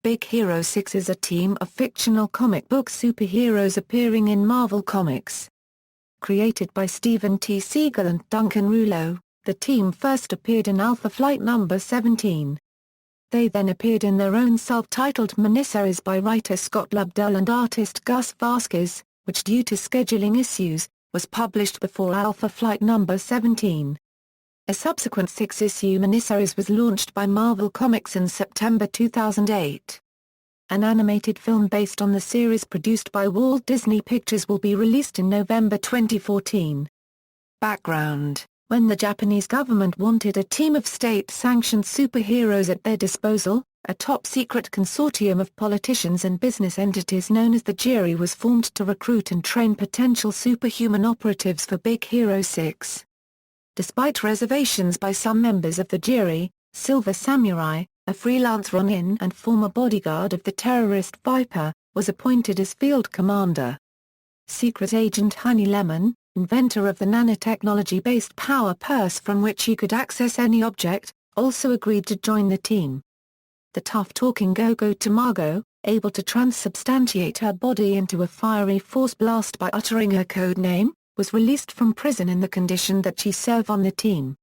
Big Hero 6 is a team of fictional comic book superheroes appearing in Marvel Comics. Created by Stephen T. Seagle and Duncan Rouleau, the team first appeared in Alpha Flight number 17. They then appeared in their own self-titled miniseries by writer Scott Lobdell and artist Gus Vasquez, which due to scheduling issues, was published before Alpha Flight number 17. A subsequent 6-issue miniseries was launched by Marvel Comics in September 2008. An animated film based on the series produced by Walt Disney Pictures will be released in November 2014. Background: when the Japanese government wanted a team of state-sanctioned superheroes at their disposal, a top-secret consortium of politicians and business entities known as the Jury was formed to recruit and train potential superhuman operatives for Big Hero 6. Despite reservations by some members of the Jury, Silver Samurai, a freelance Ronin and former bodyguard of the terrorist Viper, was appointed as field commander. Secret agent Honey Lemon, inventor of the nanotechnology-based power purse from which he could access any object, also agreed to join the team. The tough-talking Go-Go Tamago, able to transubstantiate her body into a fiery force blast by uttering her code name, was released from prison in the condition that she serve on the team.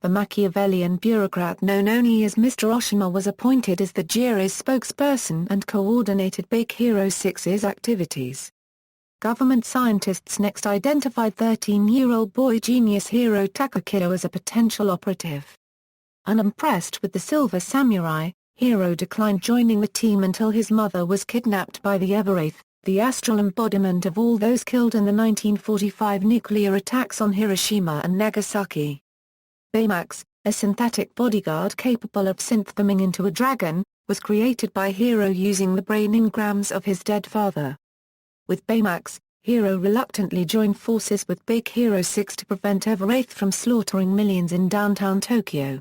The Machiavellian bureaucrat known only as Mr. Oshima was appointed as the Jury's spokesperson and coordinated Big Hero 6's activities. Government scientists next identified 13-year-old boy genius Hiro Takakilo as a potential operative. Unimpressed with the Silver Samurai, Hiro declined joining the team until his mother was kidnapped by the Everwraith, the astral embodiment of all those killed in the 1945 nuclear attacks on Hiroshima and Nagasaki. Baymax, a synthetic bodyguard capable of synth-forming into a dragon, was created by Hiro using the brain engrams of his dead father. With Baymax, Hiro reluctantly joined forces with Big Hero 6 to prevent Everwraith from slaughtering millions in downtown Tokyo.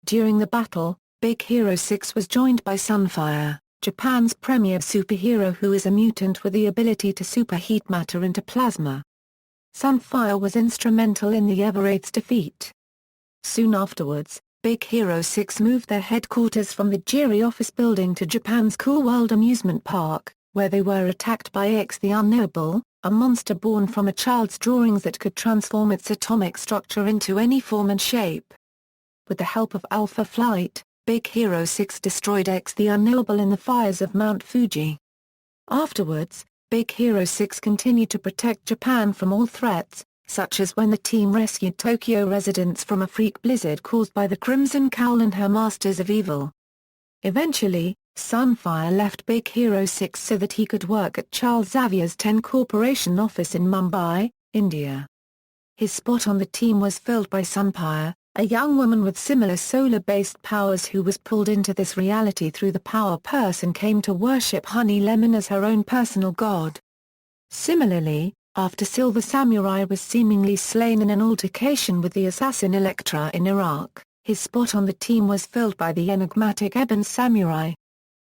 During the battle, Big Hero 6 was joined by Sunfire, Japan's premier superhero who is a mutant with the ability to superheat matter into plasma. Sunfire was instrumental in the Everwraith's defeat. Soon afterwards, Big Hero 6 moved their headquarters from the Jury office building to Japan's Cool World amusement park, where they were attacked by X the Unknowable, a monster born from a child's drawings that could transform its atomic structure into any form and shape. With the help of Alpha Flight, Big Hero 6 destroyed X the Unknowable in the fires of Mount Fuji. Afterwards, Big Hero 6 continued to protect Japan from all threats, such as when the team rescued Tokyo residents from a freak blizzard caused by the Crimson Cowl and her Masters of Evil. Eventually, Sunfire left Big Hero 6 so that he could work at Charles Xavier's 10 Corporation office in Mumbai, India. His spot on the team was filled by Sunfire, a young woman with similar solar-based powers who was pulled into this reality through the power purse and came to worship Honey Lemon as her own personal god. Similarly, after Silver Samurai was seemingly slain in an altercation with the assassin Elektra in Iraq, his spot on the team was filled by the enigmatic Ebon Samurai.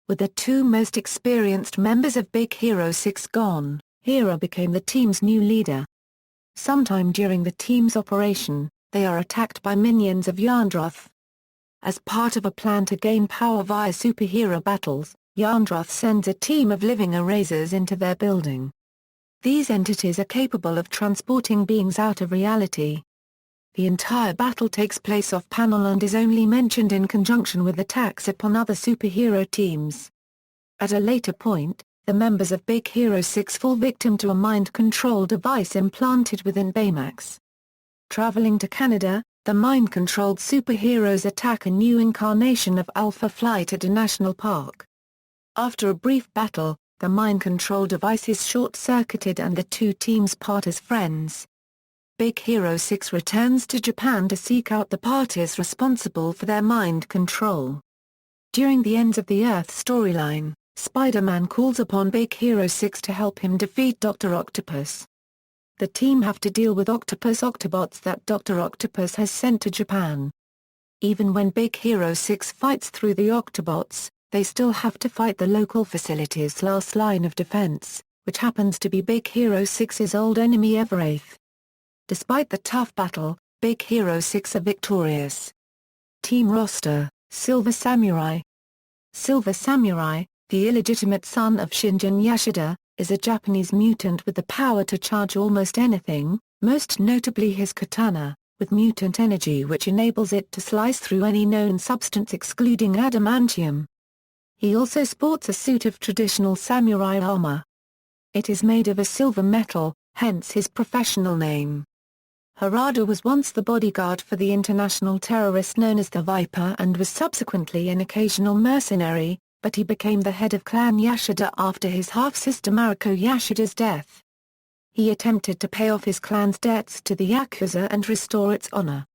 With the two most experienced members of Big Hero 6 gone, Hiro became the team's new leader. Sometime during the team's operation, they are attacked by minions of Yandroth. As part of a plan to gain power via superhero battles, Yandroth sends a team of living erasers into their building. These entities are capable of transporting beings out of reality. The entire battle takes place off-panel and is only mentioned in conjunction with attacks upon other superhero teams. At a later point, the members of Big Hero 6 fall victim to a mind control device implanted within Baymax. Traveling to Canada, the mind-controlled superheroes attack a new incarnation of Alpha Flight at a national park. After a brief battle, the mind control device is short-circuited and the two teams part as friends. Big Hero 6 returns to Japan to seek out the parties responsible for their mind control. During the Ends of the Earth storyline, Spider-Man calls upon Big Hero 6 to help him defeat Dr. Octopus. The team have to deal with Octopus Octobots that Dr. Octopus has sent to Japan. Even when Big Hero 6 fights through the Octobots, they still have to fight the local facility's last line of defense, which happens to be Big Hero 6's old enemy Everwraith. Despite the tough battle, Big Hero 6 are victorious. Team roster: Silver Samurai, Silver Samurai, the illegitimate son of Shinjin Yashida, is a Japanese mutant with the power to charge almost anything, most notably his katana, with mutant energy which enables it to slice through any known substance excluding adamantium. He also sports a suit of traditional samurai armor. It is made of a silver metal, hence his professional name. Harada was once the bodyguard for the international terrorist known as the Viper and was subsequently an occasional mercenary, but he became the head of Clan Yashida after his half-sister Mariko Yashida's death. He attempted to pay off his clan's debts to the Yakuza and restore its honor.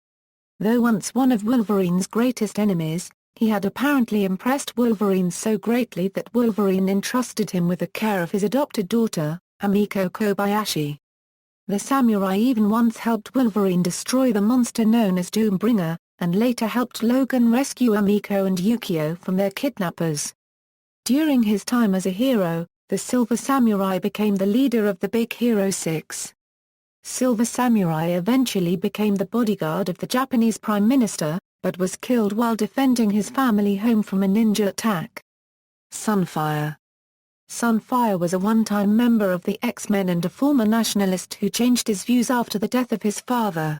Though once one of Wolverine's greatest enemies, he had apparently impressed Wolverine so greatly that Wolverine entrusted him with the care of his adopted daughter, Amiko Kobayashi. The samurai even once helped Wolverine destroy the monster known as Doombringer, and later helped Logan rescue Amiko and Yukio from their kidnappers. During his time as a hero, the Silver Samurai became the leader of the Big Hero 6. Silver Samurai eventually became the bodyguard of the Japanese Prime Minister, but was killed while defending his family home from a ninja attack. Sunfire. Sunfire was a one-time member of the X-Men and a former nationalist who changed his views after the death of his father.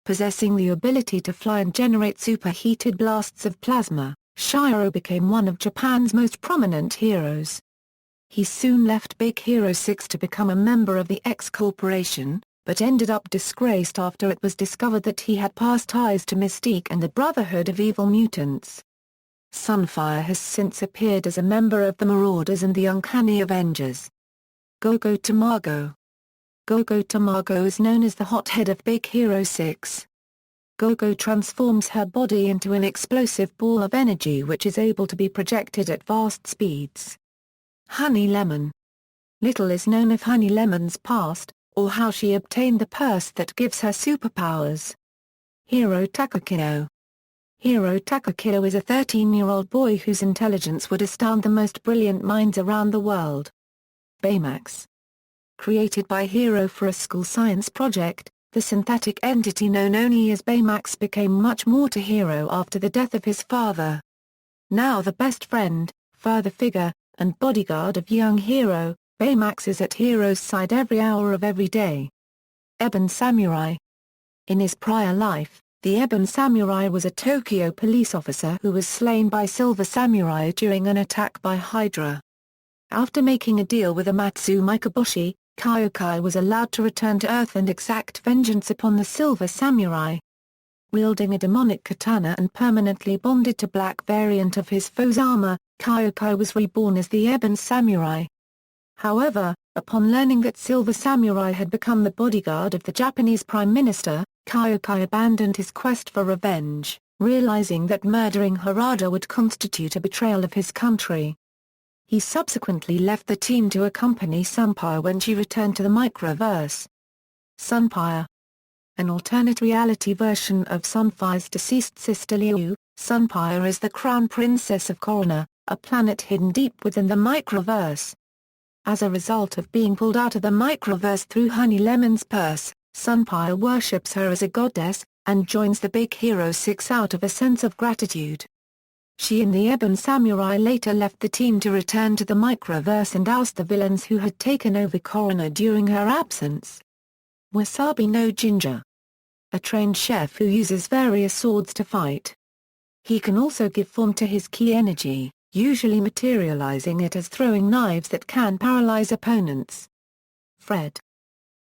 Possessing the ability to fly and generate superheated blasts of plasma, Shiro became one of Japan's most prominent heroes. He soon left Big Hero 6 to become a member of the X Corporation, but ended up disgraced after it was discovered that he had past ties to Mystique and the Brotherhood of Evil Mutants. Sunfire has since appeared as a member of the Marauders and the Uncanny Avengers. Gogo Tamago. Gogo Tamago is known as the hothead of Big Hero 6. Gogo transforms her body into an explosive ball of energy which is able to be projected at vast speeds. Honey Lemon. Little is known of Honey Lemon's past, or how she obtained the purse that gives her superpowers. Hiro Takakilo. Hiro Takakilo is a 13-year-old boy whose intelligence would astound the most brilliant minds around the world. Baymax. Created by Hiro for a school science project, the synthetic entity known only as Baymax became much more to Hiro after the death of his father. Now the best friend, father figure, and bodyguard of young Hiro, Baymax is at Hiro's side every hour of every day. Ebon Samurai. In his prior life, the Ebon Samurai was a Tokyo police officer who was slain by Silver Samurai during an attack by Hydra. After making a deal with Amatsu Mikaboshi, Kyokai was allowed to return to Earth and exact vengeance upon the Silver Samurai. Wielding a demonic katana and permanently bonded to black variant of his foe's armor, Kyokai was reborn as the Ebon Samurai. However, upon learning that Silver Samurai had become the bodyguard of the Japanese Prime Minister, Kyokai abandoned his quest for revenge, realizing that murdering Harada would constitute a betrayal of his country. He subsequently left the team to accompany Sunfire when she returned to the Microverse. Sunfire. An alternate reality version of Sunfire's deceased sister Liu, Sunfire is the crown princess of Corona, a planet hidden deep within the Microverse. As a result of being pulled out of the Microverse through Honey Lemon's purse, Sunfire worships her as a goddess, and joins the Big Hero 6 out of a sense of gratitude. She and the Ebon Samurai later left the team to return to the Microverse and oust the villains who had taken over Corona during her absence. Wasabi no Ginger. A trained chef who uses various swords to fight. He can also give form to his ki energy, usually materializing it as throwing knives that can paralyze opponents. Fred.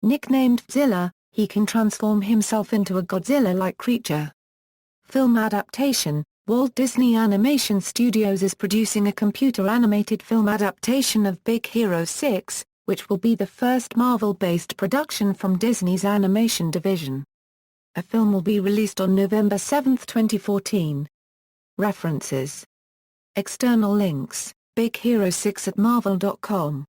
Nicknamed Zilla, he can transform himself into a Godzilla-like creature. Film adaptation. Walt Disney Animation Studios is producing a computer-animated film adaptation of Big Hero 6, which will be the first Marvel-based production from Disney's animation division. A film will be released on November 7, 2014. References. External links: Big Hero 6 at marvel.com